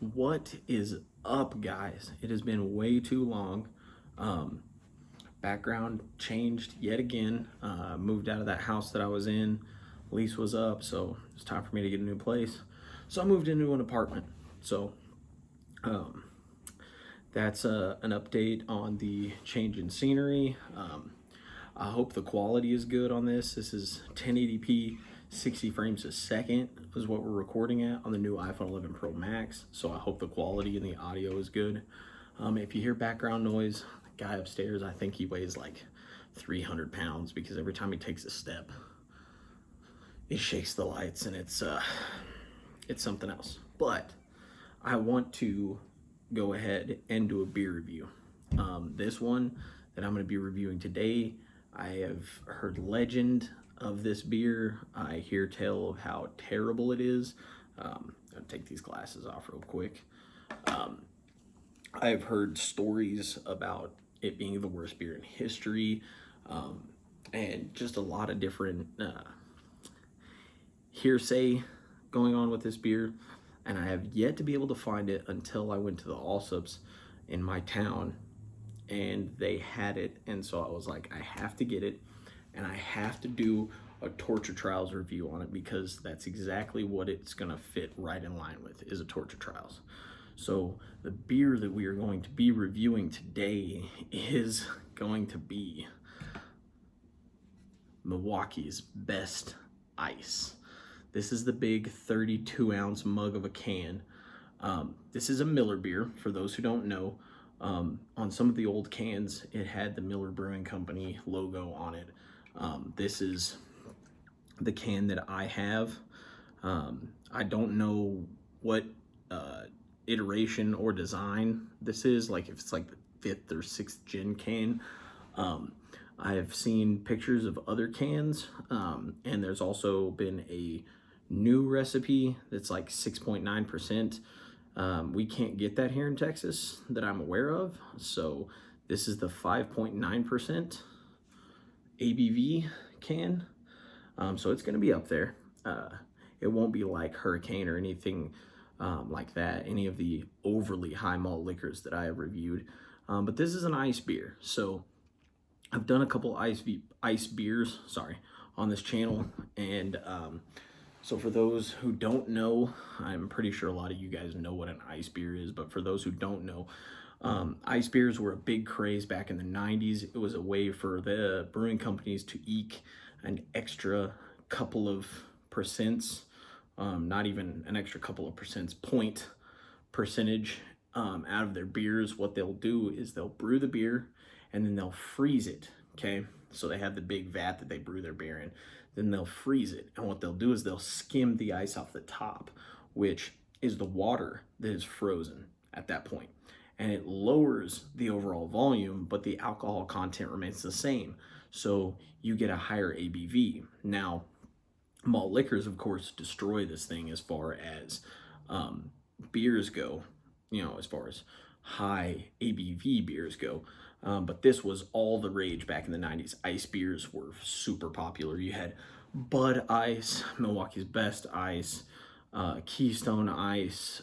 What is up, guys? It has been way too long. Um, Background changed yet again. Moved out of that house that I was in. Lease was up, so it's time for me to get a new place. So I moved into an apartment. So um, that's an update on the change in scenery. I hope the quality is good on this. This is 1080p, 60 frames a second is what we're recording at on the new iPhone 11 Pro Max. So I hope the quality and the audio is good. If you hear background noise, the guy upstairs, I think he weighs like 300 pounds because every time he takes a step, it shakes the lights and it's something else. But I want to go ahead and do a beer review. This one that I'm going to be reviewing today, I have heard legend of this beer. I hear tell of how terrible it is. I'll take these glasses off real quick. I've heard stories about it being the worst beer in history, and just a lot of different hearsay going on with this beer. And I have yet to be able to find it until I went to the Allsups in my town and they had it. And so I was like, I have to get it and I have to do a Torture Trials review on it because that's exactly what it's gonna fit right in line with, is a Torture Trials. So the beer that we are going to be reviewing today is going to be Milwaukee's Best Ice. This is the big 32-ounce mug of a can. This is a Miller beer, for those who don't know. On some of the old cans, it had the Miller Brewing Company logo on it. This is the can that I have. I don't know what iteration or design this is, like if it's like the 5th or 6th gen can. I've seen pictures of other cans, and there's also been a new recipe that's like 6.9%. We can't get that here in Texas that I'm aware of. So this is the 5.9% ABV can. So it's going to be up there. It won't be like Hurricane or anything like that, any of the overly high malt liquors that I have reviewed. But this is an ice beer. So I've done a couple ice beers, on this channel. And so for those who don't know, I'm pretty sure a lot of you guys know what an ice beer is, but for those who don't know, ice beers were a big craze back in the 90s. It was a way for the brewing companies to eke an extra couple of percents, not even an extra couple of point percentage out of their beers. What they'll do is they'll brew the beer and then they'll freeze it, okay? So they have the big vat that they brew their beer in. Then they'll freeze it. And what they'll do is they'll skim the ice off the top, which is the water that is frozen at that point. And it lowers the overall volume, but the alcohol content remains the same. So you get a higher ABV. Now, malt liquors, of course, destroy this thing as far as beers go, as far as high ABV beers go. But this was all the rage back in the 90s. Ice beers were super popular. You had Bud Ice, Milwaukee's Best Ice, Keystone Ice.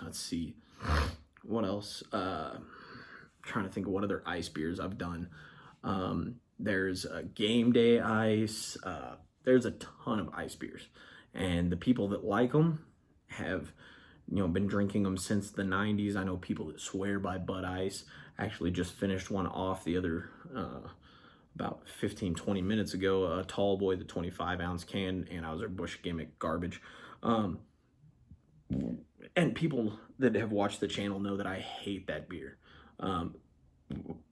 Let's see, what else? Trying to think of what other ice beers I've done. There's Game Day Ice. There's a ton of ice beers. And the people that like them have been drinking them since the 90s. I know people that swear by Bud Ice. Actually just finished one off the other about 15-20 minutes ago. A Tall Boy, the 25-ounce can, Anheuser-Busch gimmick garbage. And people that have watched the channel know that I hate that beer. And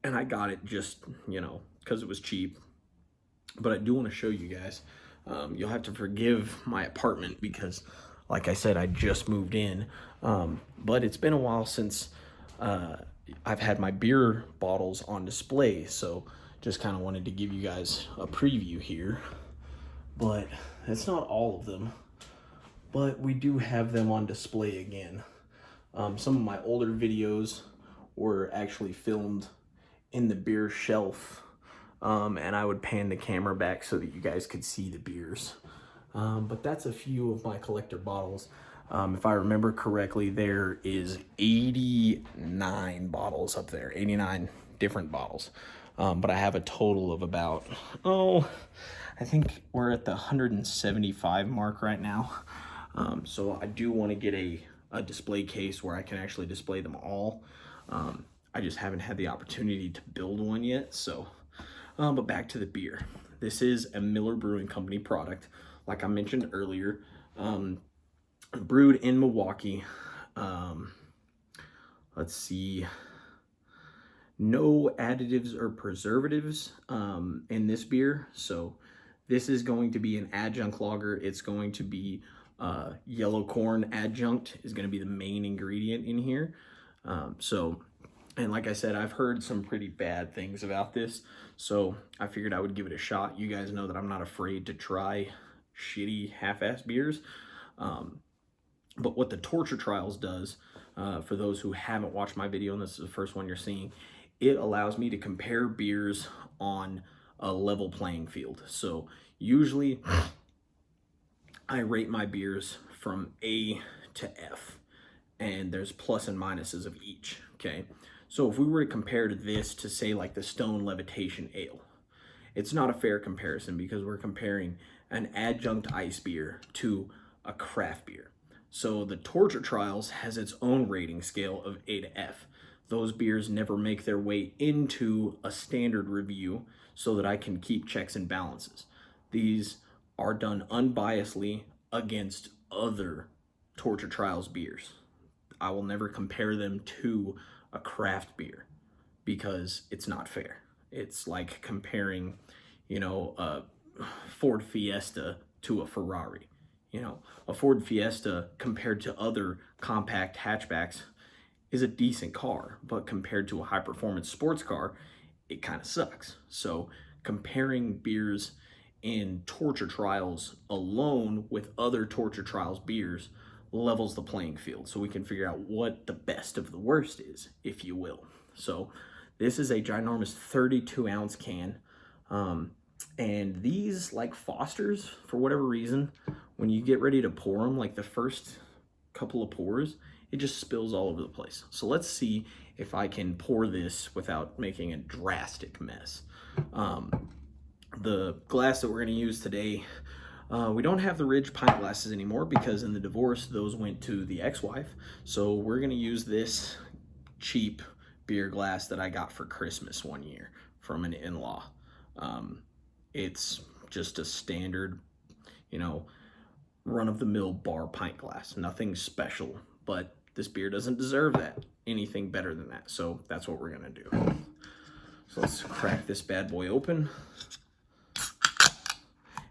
I got it just, because it was cheap. But I do want to show you guys. You'll have to forgive my apartment because, like I said, I just moved in. But it's been a while since I've had my beer bottles on display. So just kind of wanted to give you guys a preview here. But it's not all of them. But we do have them on display again. Some of my older videos were actually filmed in the beer shelf. And I would pan the camera back so that you guys could see the beers. But that's a few of my collector bottles. If I remember correctly, there is 89 bottles up there, 89 different bottles. But I have a total of about, I think we're at the 175 mark right now. So I do want to get a display case where I can actually display them all. I just haven't had the opportunity to build one yet. So, but back to the beer. This is a Miller Brewing Company product. Like I mentioned earlier, brewed in Milwaukee. Let's see. No additives or preservatives in this beer. So this is going to be an adjunct lager. It's going to be yellow corn adjunct is going to be the main ingredient in here. And like I said, I've heard some pretty bad things about this, so I figured I would give it a shot. You guys know that I'm not afraid to try shitty half-ass beers. But what the Torture Trials does, for those who haven't watched my video, and this is the first one you're seeing, it allows me to compare beers on a level playing field. So usually I rate my beers from A to F, and there's plus and minuses of each, okay? So if we were to compare to this to, say, like the Stone Levitation Ale, it's not a fair comparison because we're comparing an adjunct ice beer to a craft beer. So the Torture Trials has its own rating scale of A to F. Those beers never make their way into a standard review so that I can keep checks and balances. These are done unbiasedly against other Torture Trials beers. I will never compare them to a craft beer because it's not fair. It's like comparing, a Ford Fiesta to a Ferrari. A Ford Fiesta compared to other compact hatchbacks is a decent car, but compared to a high-performance sports car, it kind of sucks. So comparing beers in Torture Trials alone with other Torture Trials beers levels the playing field, so we can figure out what the best of the worst is, if you will. So this is a ginormous 32-ounce can, and these, like Foster's, for whatever reason, when you get ready to pour them, like the first couple of pours, it just spills all over the place. So let's see if I can pour this without making a drastic mess. The glass that we're going to use today, we don't have the Ridge pint glasses anymore because in the divorce, those went to the ex-wife. So we're going to use this cheap beer glass that I got for Christmas one year from an in-law. It's just a standard, run-of-the-mill bar pint glass. Nothing special, but this beer doesn't deserve anything better than that. So that's what we're going to do. So let's crack this bad boy open.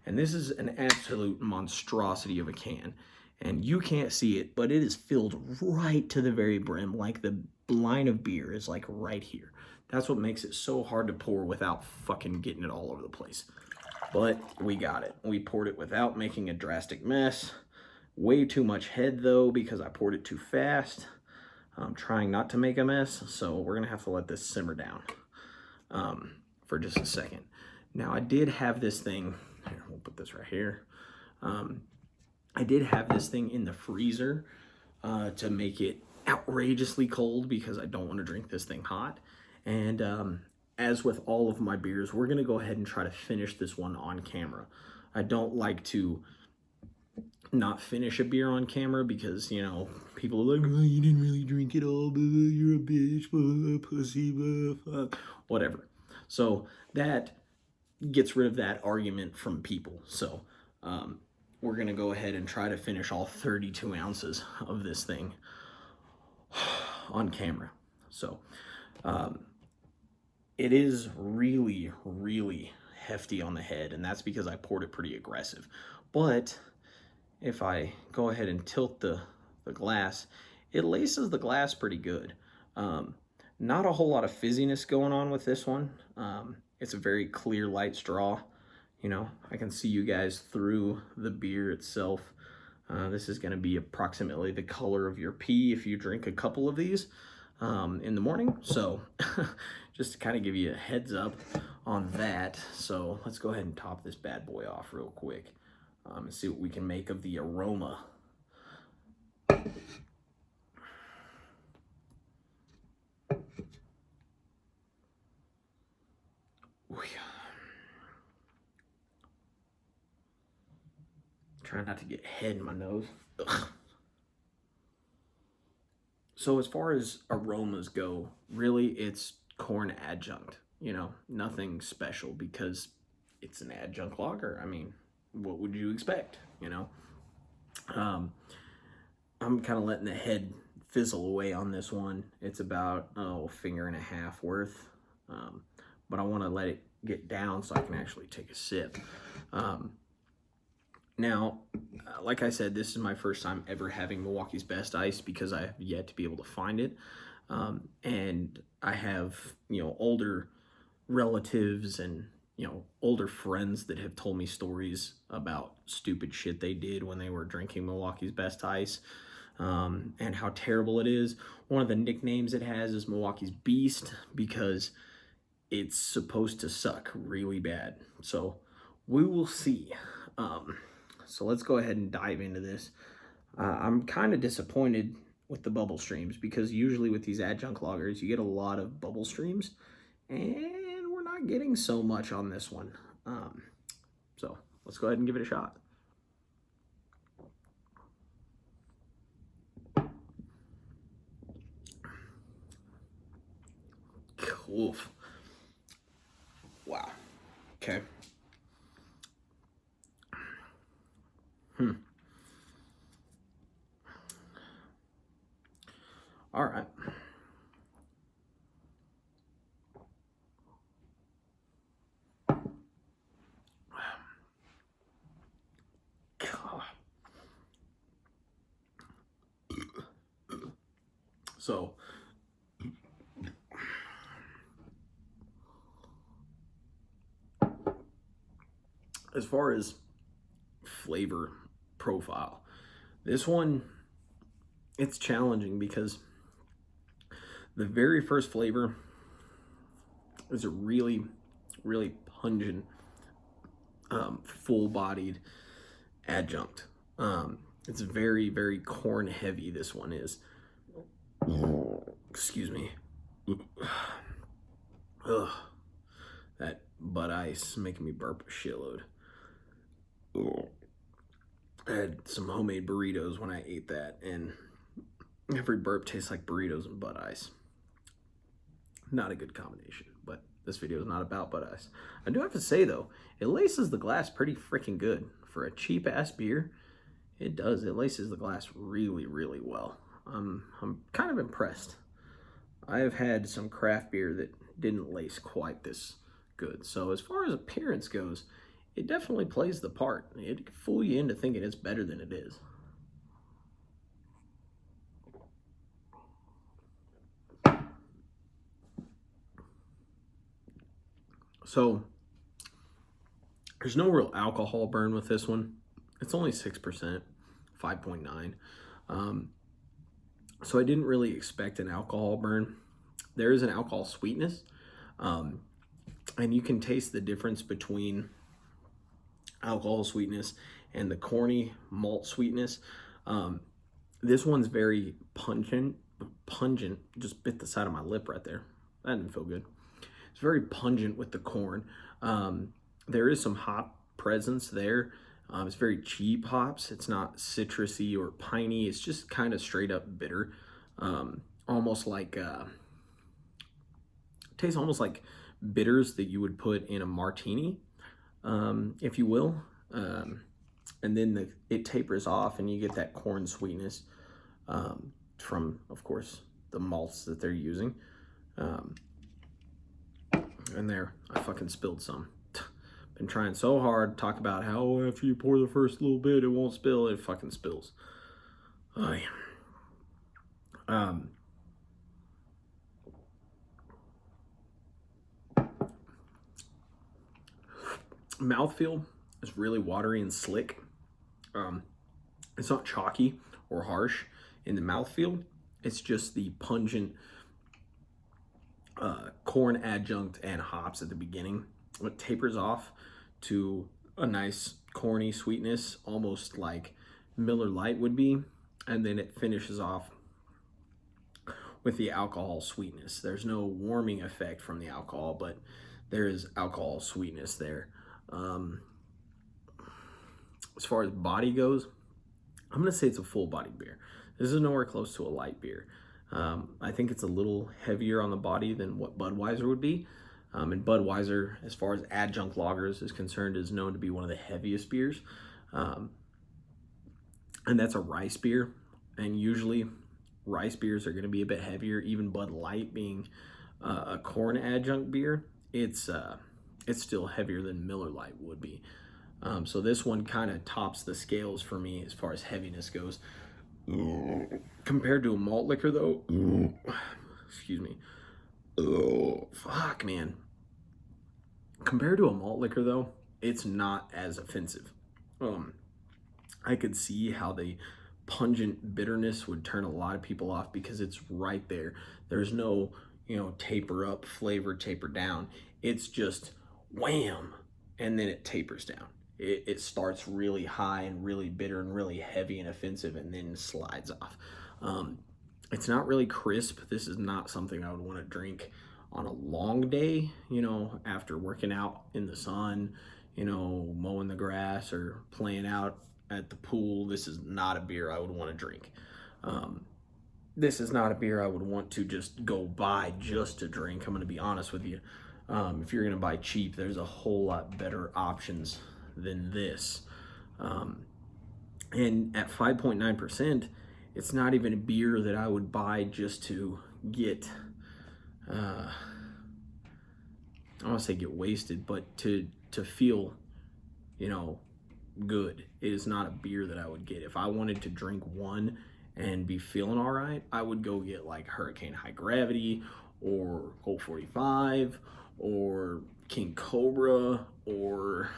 And this is an absolute monstrosity of a can. And you can't see it, but it is filled right to the very brim. Like the line of beer is like right here. That's what makes it so hard to pour without fucking getting it all over the place. But we got it. We poured it without making a drastic mess. Way too much head though, because I poured it too fast. I'm trying not to make a mess, so we're gonna have to let this simmer down for just a second. Now I did have this thing, here, we'll put this right here. I did have this thing in the freezer to make it outrageously cold because I don't want to drink this thing hot. And as with all of my beers, we're gonna go ahead and try to finish this one on camera. I don't like to not finish a beer on camera because, people are like, oh, you didn't really drink it all, you're a bitch, pussy, fuck, whatever. So that gets rid of that argument from people. So we're gonna go ahead and try to finish all 32 ounces of this thing on camera. So it is really, really hefty on the head, and that's because I poured it pretty aggressive. But if I go ahead and tilt the glass, it laces the glass pretty good. Not a whole lot of fizziness going on with this one. It's a very clear, light straw. I can see you guys through the beer itself. This is going to be approximately the color of your pee if you drink a couple of these in the morning. So just to kind of give you a heads up on that. So let's go ahead and top this bad boy off real quick and see what we can make of the aroma. Try not to get head in my nose. Ugh. So as far as aromas go, really it's corn adjunct. You know, nothing special because it's an adjunct lager. I mean, what would you expect? You know, um, I'm kind of letting the head fizzle away on this one. It's about a finger and a half worth, but I want to let it get down so I can actually take a sip. Now, like I said, this is my first time ever having Milwaukee's Best Ice because I have yet to be able to find it. And I have, older relatives and, older friends that have told me stories about stupid shit they did when they were drinking Milwaukee's Best Ice, and how terrible it is. One of the nicknames it has is Milwaukee's Beast because it's supposed to suck really bad. So we will see. So let's go ahead and dive into this. I'm kind of disappointed with the bubble streams because usually with these adjunct lagers, you get a lot of bubble streams, and we're not getting so much on this one. So let's go ahead and give it a shot. Oof. Wow. Okay. All right. So, as far as flavor profile, this one, it's challenging because the very first flavor is a really, really pungent, full-bodied adjunct. It's very, very corn heavy, this one is. Excuse me. Ugh. That Bud Ice making me burp a shitload. I had some homemade burritos when I ate that, and every burp tastes like burritos and Bud Ice. Not a good combination, but this video is not about Bud Ice. I do have to say, though, it laces the glass pretty freaking good. For a cheap-ass beer, it does. It laces the glass really, really well. I'm kind of impressed. I have had some craft beer that didn't lace quite this good. So as far as appearance goes, it definitely plays the part. It can fool you into thinking it's better than it is. So there's no real alcohol burn with this one. It's only 6%, 5.9. So I didn't really expect an alcohol burn. There is an alcohol sweetness, and you can taste the difference between alcohol sweetness and the corny malt sweetness. This one's very pungent. Just bit the side of my lip right there. That didn't feel good. It's very pungent with the corn. There is some hop presence there. It's very cheap hops. It's not citrusy or piney. It's just kind of straight up bitter. Almost like, tastes almost like bitters that you would put in a martini, if you will. And then it tapers off and you get that corn sweetness from, of course, the malts that they're using. And there, I fucking spilled some. Been trying so hard to talk about how after you pour the first little bit, it won't spill. It fucking spills. Oh, yeah. Mouthfeel is really watery and slick. It's not chalky or harsh in the mouthfeel. It's just the pungent corn adjunct and hops at the beginning. It tapers off to a nice corny sweetness, almost like Miller Lite would be. and then it finishes off with the alcohol sweetness. There's no warming effect from the alcohol, but there is alcohol sweetness there. As far as body goes, I'm going to say it's a full bodied beer. This is nowhere close to a light beer. I think it's a little heavier on the body than what Budweiser would be. And Budweiser, as far as adjunct lagers is concerned, is known to be one of the heaviest beers. And that's a rice beer. And usually rice beers are going to be a bit heavier. Even Bud Light being a corn adjunct beer, it's still heavier than Miller Lite would be. So this one kind of tops the scales for me as far as heaviness goes. Compared to a malt liquor, though, excuse me. Oh, fuck, man. Compared to a malt liquor, though, it's not as offensive. I could see how the pungent bitterness would turn a lot of people off because it's right there. There's no, taper up flavor, taper down. It's just wham, and then it tapers down. It starts really high and really bitter and really heavy and offensive and then slides off. It's not really crisp. This is not something I would want to drink on a long day, after working out in the sun, mowing the grass or playing out at the pool. This is not a beer I would want to drink. This is not a beer I would want to just go buy just to drink. I'm going to be honest with you. If you're going to buy cheap, there's a whole lot better options than this. And at 5.9%, it's not even a beer that I would buy just to get, I don't want to say get wasted, but to feel, good. It is not a beer that I would get. If I wanted to drink one and be feeling all right, I would go get like Hurricane High Gravity or Colt 45 or King Cobra or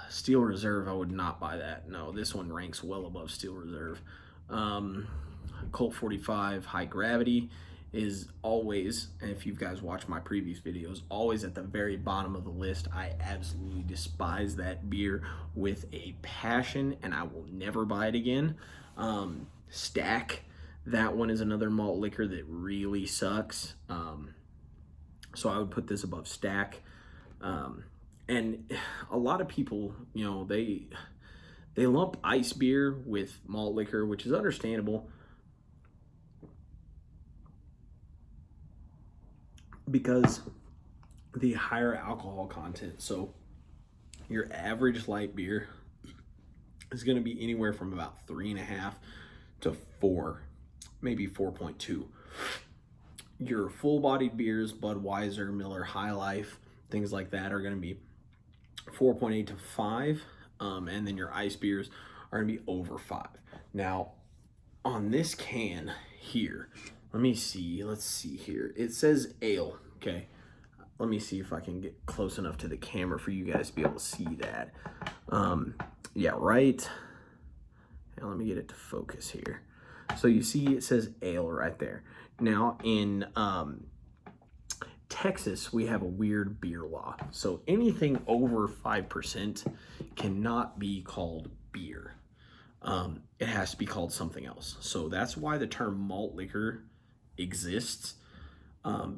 Steel Reserve. I would not buy that. No, this one ranks well above Steel Reserve. Colt 45 High Gravity is always, and if you guys watch my previous videos, always at the very bottom of the list. I absolutely despise that beer with a passion, and I will never buy it again. Stack, that one is another malt liquor that really sucks. So I would put this above Stack. And a lot of people, they lump ice beer with malt liquor, which is understandable because the higher alcohol content. So your average light beer is going to be anywhere from about 3.5 to 4, maybe 4.2. Your full-bodied beers, Budweiser, Miller High Life, things like that, are going to be 4.8 to 5, and then your ice beers are going to be over 5. Now, on this can here, let's see here. It says ale, okay? Let me see if I can get close enough to the camera for you guys to be able to see that. Yeah, right. Now let me get it to focus here. So you see it says ale right there. Now in Texas, we have a weird beer law. So anything over 5% cannot be called beer. It has to be called something else. So that's why the term malt liquor exists,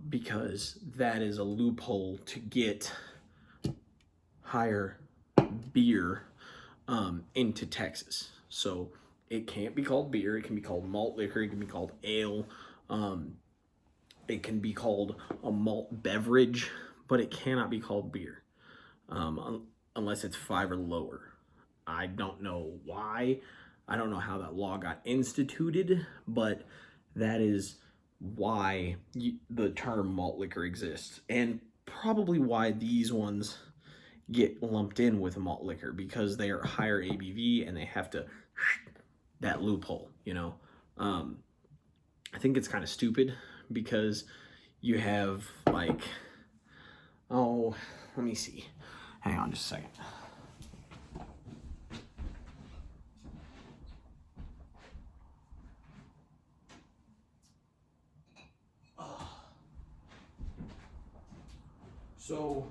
because that is a loophole to get higher beer into Texas. So it can't be called beer. It can be called malt liquor. It can be called ale. It can be called a malt beverage, but it cannot be called beer unless it's 5 or lower. I don't know why. I don't know how that law got instituted, but that is why the term malt liquor exists, and probably why these ones get lumped in with malt liquor, because they are higher ABV and they have to that loophole, I think it's kind of stupid because you have like, let me see. Hang on just a second. So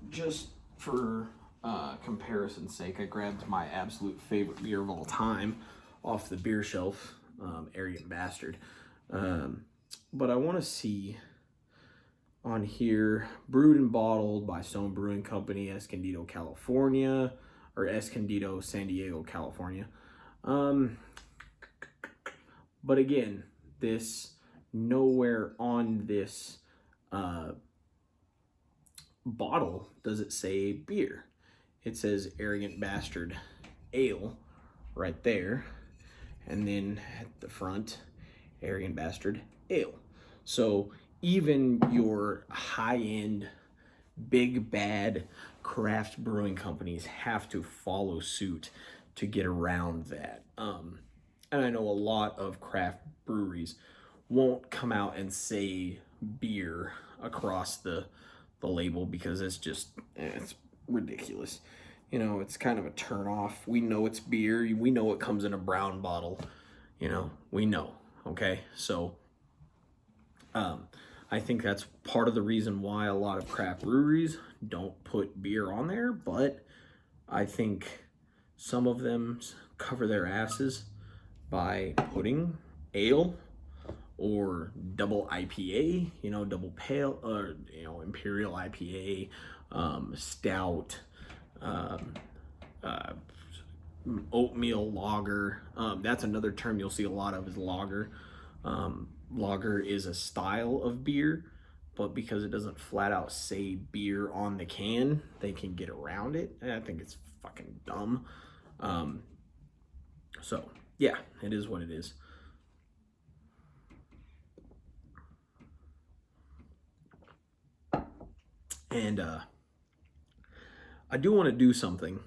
just for comparison's sake, I grabbed my absolute favorite beer of all time off the beer shelf, Arrogant Bastard. But I want to see on here, brewed and bottled by Stone Brewing Company, Escondido, California, or Escondido, San Diego, California. But again, this nowhere on this bottle does it say beer. It says Arrogant Bastard Ale right there, and then at the front, Arrogant Bastard Ale. So even your high-end, big bad craft brewing companies have to follow suit to get around that. And I know a lot of craft breweries won't come out and say beer across the label because it's ridiculous. You know, it's kind of a turnoff. We know it's beer. We know it comes in a brown bottle. You know, we know. Okay, so I think that's part of the reason why a lot of craft breweries don't put beer on there, but I think some of them cover their asses by putting ale or double IPA, you know, double pale, or, you know, imperial IPA, stout, oatmeal lager. That's another term you'll see a lot of is lager. Lager is a style of beer, but because it doesn't flat out say beer on the can, they can get around it. And I think it's fucking dumb. So yeah, it is what it is. And I do want to do something.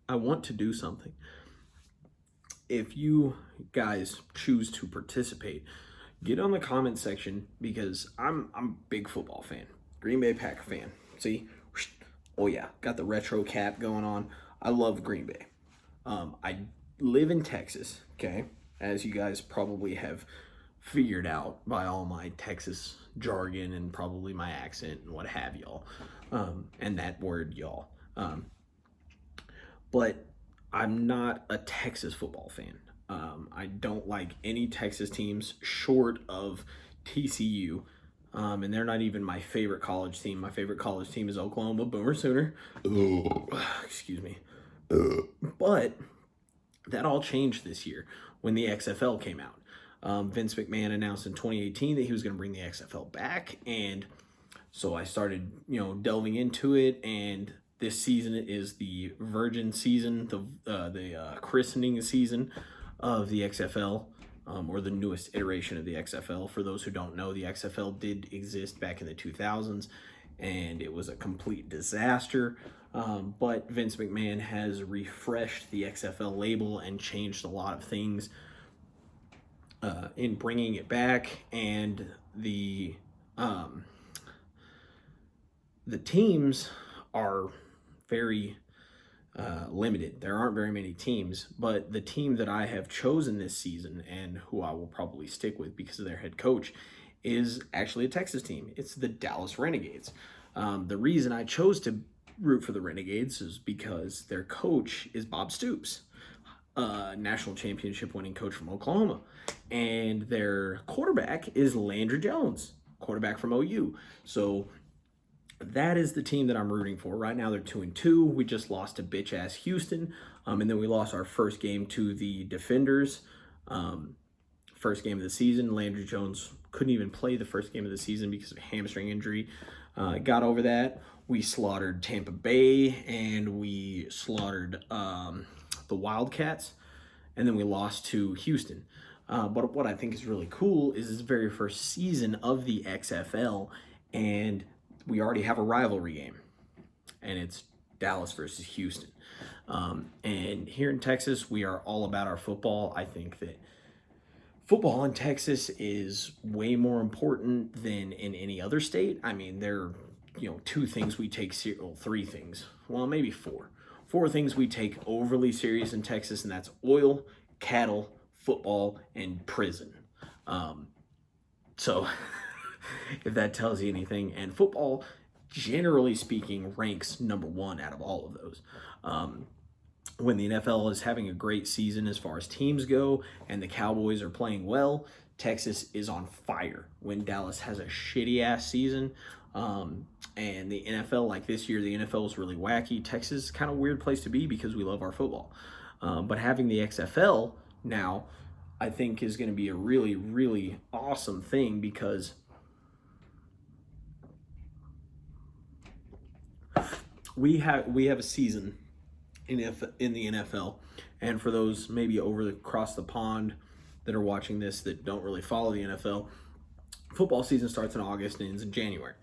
I want to do something. If you guys choose to participate, get on the comment section because I'm a big football fan. Green Bay Packer fan. See? Oh yeah, got the retro cap going on. I love Green Bay. I live in Texas, okay? As you guys probably have figured out by all my Texas jargon and probably my accent and what have y'all. And that word y'all. But I'm not a Texas football fan. I don't like any Texas teams short of TCU. And they're not even my favorite college team. My favorite college team is Oklahoma Boomer Sooner. Excuse me. But that all changed this year when the XFL came out. Vince McMahon announced in 2018 that he was going to bring the XFL back. And so I started, delving into it. And this season is the virgin season, the christening season of the XFL. Or the newest iteration of the XFL. For those who don't know, the XFL did exist back in the 2000s, and it was a complete disaster. But Vince McMahon has refreshed the XFL label and changed a lot of things in bringing it back. And the teams are very limited. There aren't very many teams, but the team that I have chosen this season and who I will probably stick with because of their head coach is actually a Texas team. It's the Dallas Renegades. The reason I chose to root for the Renegades is because their coach is Bob Stoops, national championship winning coach from Oklahoma, and their quarterback is Landry Jones, quarterback from OU. So that is the team that I'm rooting for. Right now they're 2-2. We just lost to bitch ass Houston. And then we lost our first game to the Defenders. First game of the season. Landry Jones couldn't even play the first game of the season because of a hamstring injury. Got over that. We slaughtered Tampa Bay and we slaughtered the Wildcats. And then we lost to Houston. But what I think is really cool is this very first season of the XFL, and we already have a rivalry game, and it's Dallas versus Houston. And here in Texas, we are all about our football. I think that football in Texas is way more important than in any other state. I mean, there are, two things we take three things. Well, maybe four. Four things we take overly serious in Texas, and that's oil, cattle, football, and prison. So if that tells you anything. And football generally speaking, ranks number one out of all of those. When the NFL is having a great season as far as teams go and the Cowboys are playing well, Texas is on fire. When Dallas has a shitty ass season, and the NFL, like this year, the NFL is really wacky. Texas is kind of a weird place to be because we love our football. But having the XFL now, I think, is going to be a really, really awesome thing because we have a season in the NFL, and for those maybe across the pond that are watching this that don't really follow the NFL, football season starts in August and ends in January.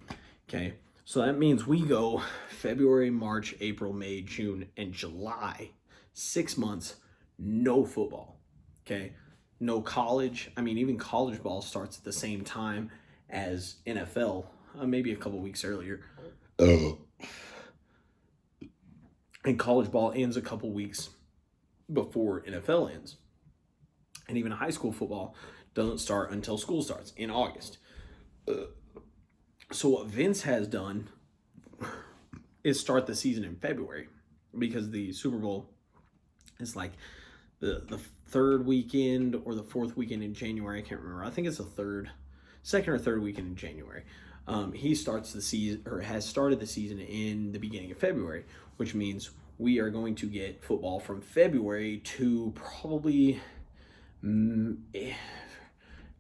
Okay, so that means we go February, March, April, May, June, and July. 6 months, no football. Okay, no college. I mean, even college ball starts at the same time as NFL, maybe a couple weeks earlier. And college ball ends a couple weeks before NFL ends. And even high school football doesn't start until school starts in August. So what Vince has done is start the season in February, because the Super Bowl is like the third weekend or the fourth weekend in January. I can't remember. I think it's the second or third weekend in January. He starts the season, or has started the season, in the beginning of February, which means we are going to get football from February to probably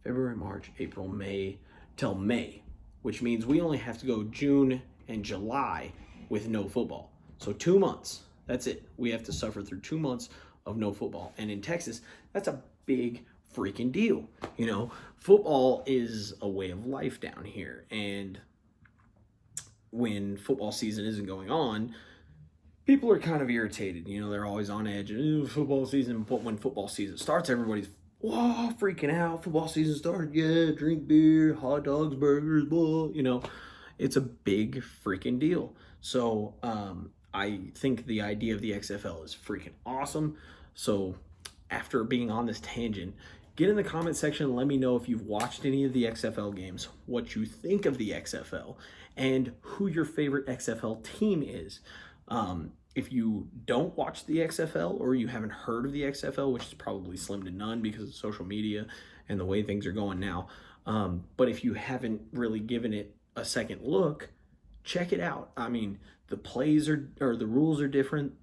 February, March, April, May, till May, which means we only have to go June and July with no football. So 2 months, that's it. We have to suffer through 2 months of no football. And in Texas, that's a big freaking deal. You know, football is a way of life down here. And when football season isn't going on, people are kind of irritated. You know, they're always on edge. Football season, but when football season starts, everybody's freaking out. Football season started. Yeah, drink beer, hot dogs, burgers, blah. You know, it's a big freaking deal. So I think the idea of the XFL is freaking awesome. So after being on this tangent, get in the comment section and let me know if you've watched any of the XFL games, what you think of the XFL, and who your favorite XFL team is. If you don't watch the XFL, or you haven't heard of the XFL, which is probably slim to none because of social media and the way things are going now, but if you haven't really given it a second look, check it out. I mean, the rules are different.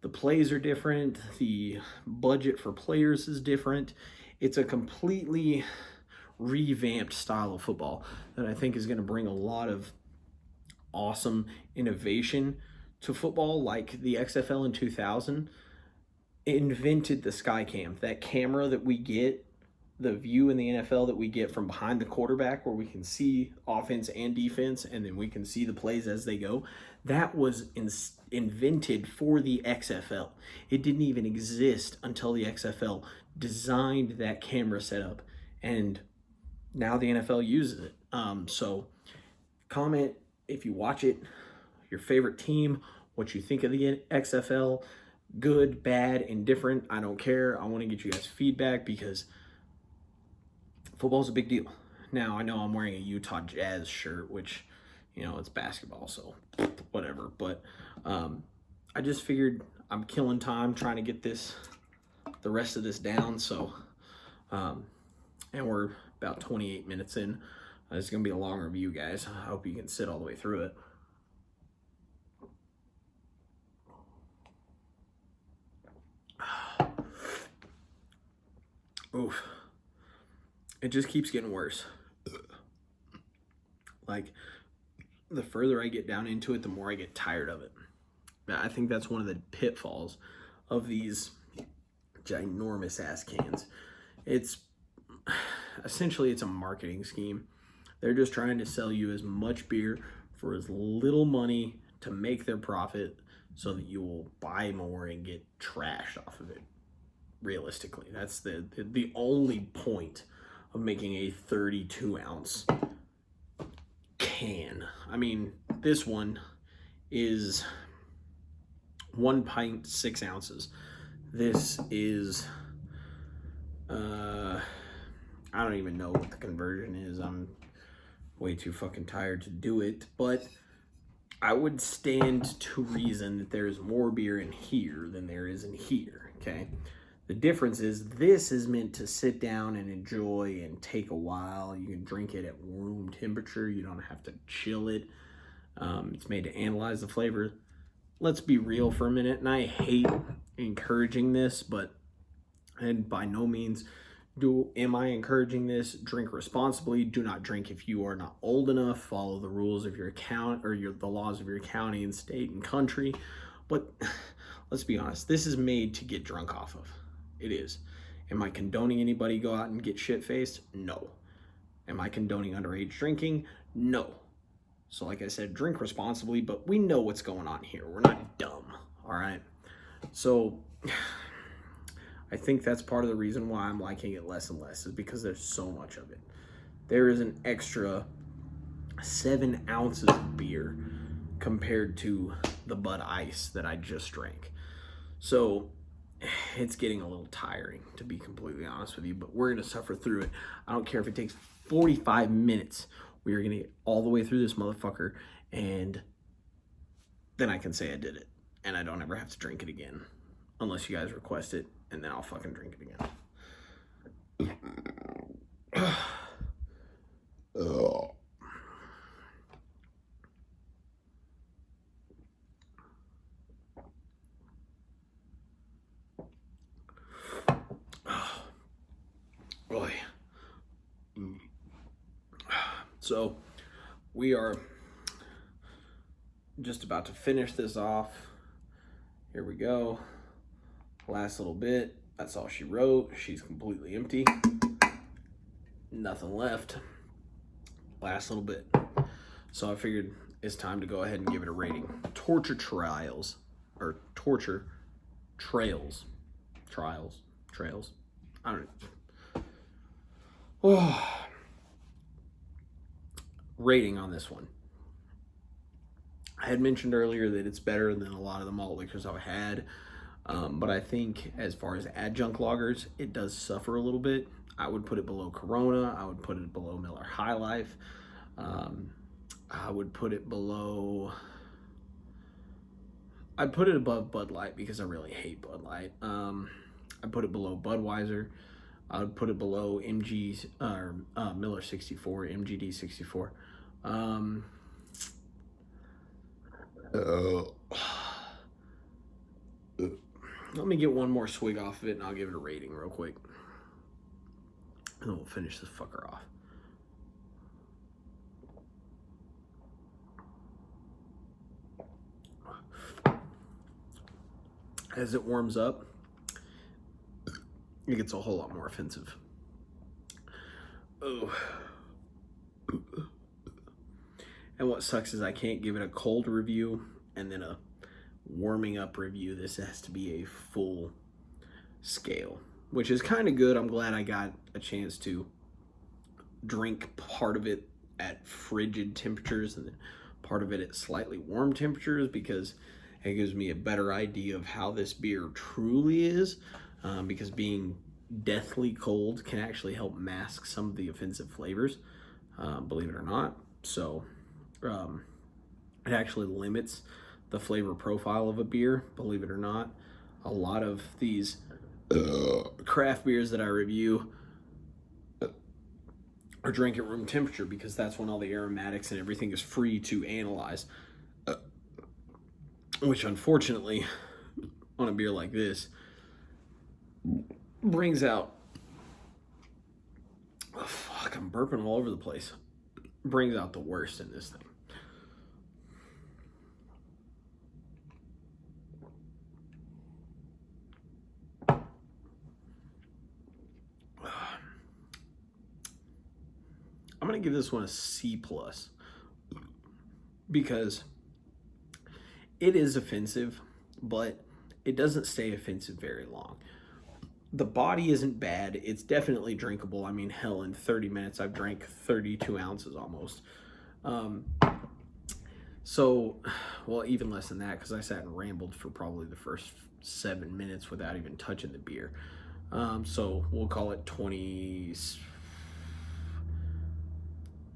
The plays are different. The budget for players is different. It's a completely revamped style of football that I think is going to bring a lot of awesome innovation to football. Like the XFL in 2000 invented the sky cam, that camera that we get, the view in the NFL that we get from behind the quarterback, where we can see offense and defense, and then we can see the plays as they go. That was invented for the XFL. It didn't even exist until the XFL designed that camera setup, and now the NFL uses it. So comment if you watch it, your favorite team, what you think of the XFL, good, bad, indifferent. I don't care. I want to get you guys feedback because football's a big deal. Now, I know I'm wearing a Utah Jazz shirt, which, you know, it's basketball, so whatever. But I just figured I'm killing time trying to get the rest of this down. So, and we're about 28 minutes in. It's going to be a long review, guys. I hope you can sit all the way through it. Oof. It just keeps getting worse. Like, the further I get down into it, the more I get tired of it. I think that's one of the pitfalls of these ginormous ass cans. It's essentially, it's a marketing scheme. They're just trying to sell you as much beer for as little money to make their profit so that you will buy more and get trashed off of it. Realistically, that's the only point of making a 32-ounce can. I mean, this one is 1 pint, 6 ounces. This is, I don't even know what the conversion is. I'm way too fucking tired to do it, but I would stand to reason that there's more beer in here than there is in here, okay? The difference is this is meant to sit down and enjoy and take a while. You can drink it at room temperature. You don't have to chill it. It's made to analyze the flavor. Let's be real for a minute, and I hate encouraging this, and by no means am I encouraging this. Drink responsibly. Do not drink if you are not old enough. Follow the rules of your account or the laws of your county and state and country. But let's be honest, this is made to get drunk off of. It is. Am I condoning anybody go out and get shit-faced? No. Am I condoning underage drinking? No. So like I said, drink responsibly, but we know what's going on here. We're not dumb, all right? So I think that's part of the reason why I'm liking it less and less, is because there's so much of it. There is an extra 7 ounces of beer compared to the Bud Ice that I just drank. So it's getting a little tiring, to be completely honest with you, but we're going to suffer through it. I don't care if it takes 45 minutes. We are going to get all the way through this motherfucker, and then I can say I did it, and I don't ever have to drink it again, unless you guys request it, and then I'll fucking drink it again. Oh. Boy. So we are just about to finish this off. Here we go. Last little bit. That's all she wrote. She's completely empty. Nothing left. Last little bit. So I figured it's time to go ahead and give it a rating. Torture Trails. I don't know. Oh. Rating on this one. I had mentioned earlier that it's better than a lot of the malt liquors I've had. But I think as far as adjunct lagers, it does suffer a little bit. I would put it below Corona. I would put it below Miller High Life. I would put it below... I'd put it above Bud Light because I really hate Bud Light. I'd put it below Budweiser. I would put it below Miller 64, MGD 64. Let me get one more swig off of it, and I'll give it a rating real quick. And then we'll finish this fucker off. As it warms up, it gets a whole lot more offensive. Oh. And what sucks is I can't give it a cold review and then a warming up review. This has to be a full scale, which is kind of good. I'm glad I got a chance to drink part of it at frigid temperatures and then part of it at slightly warm temperatures, because it gives me a better idea of how this beer truly is, because being deathly cold can actually help mask some of the offensive flavors, believe it or not. So it actually limits the flavor profile of a beer, believe it or not. A lot of these craft beers that I review are drink at room temperature, because that's when all the aromatics and everything is free to analyze. Which unfortunately, on a beer like this, brings out... Oh, fuck, I'm burping all over the place. Brings out the worst in this thing. I'm going to give this one a C+, because it is offensive, but it doesn't stay offensive very long. The body isn't bad. It's definitely drinkable. I mean, hell, in 30 minutes, I've drank 32 ounces almost. Well, even less than that, because I sat and rambled for probably the first 7 minutes without even touching the beer. So we'll call it 20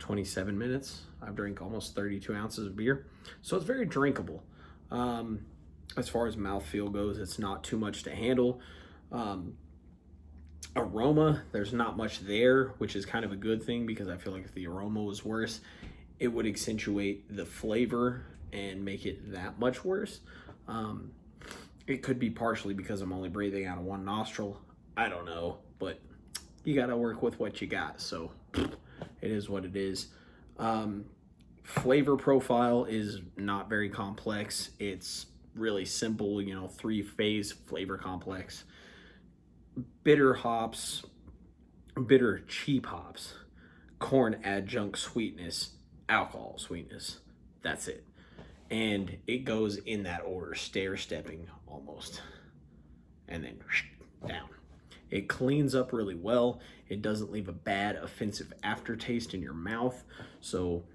27 minutes. I've drank almost 32 ounces of beer. So it's very drinkable. As far as mouthfeel goes, it's not too much to handle. Aroma, there's not much there, which is kind of a good thing, because I feel like if the aroma was worse, it would accentuate the flavor and make it that much worse. It could be partially because I'm only breathing out of one nostril. I don't know, but you got to work with what you got. So it is what it is. Flavor profile is not very complex. It's really simple, 3-phase flavor complex. Bitter hops, bitter cheap hops, corn adjunct sweetness, alcohol sweetness. That's it. And it goes in that order, stair-stepping almost. And then down. It cleans up really well. It doesn't leave a bad, offensive aftertaste in your mouth. So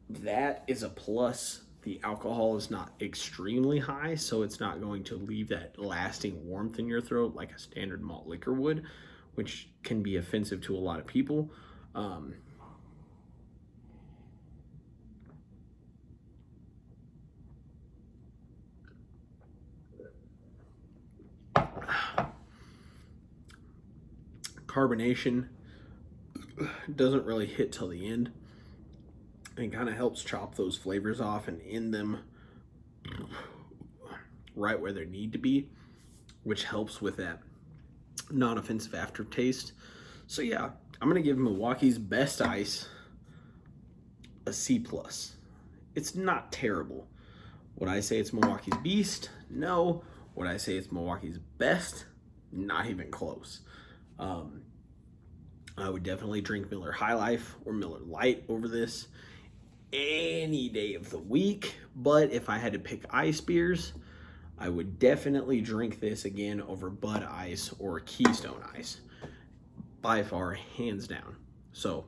that is a plus. The alcohol is not extremely high, so it's not going to leave that lasting warmth in your throat like a standard malt liquor would, which can be offensive to a lot of people. Carbonation doesn't really hit till the end. It kind of helps chop those flavors off and end them right where they need to be, which helps with that non-offensive aftertaste. So yeah, I'm gonna give Milwaukee's Best Ice a C+. It's not terrible. Would I say it's Milwaukee's Beast? No. Would I say it's Milwaukee's Best? Not even close. I would definitely drink Miller High Life or Miller Lite over this any day of the week. But if I had to pick ice beers, I would definitely drink this again over Bud Ice or Keystone Ice. By far, hands down. So,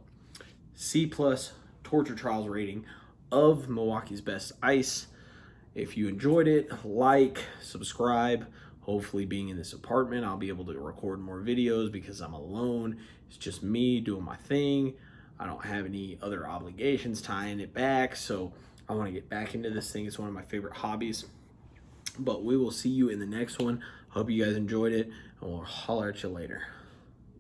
C+ Torture Trials rating of Milwaukee's Best Ice. If you enjoyed it, like, subscribe. Hopefully, being in this apartment, I'll be able to record more videos because I'm alone. It's just me doing my thing. I don't have any other obligations tying it back, so I want to get back into this thing. It's one of my favorite hobbies. But we will see you in the next one. Hope you guys enjoyed it, and we'll holler at you later.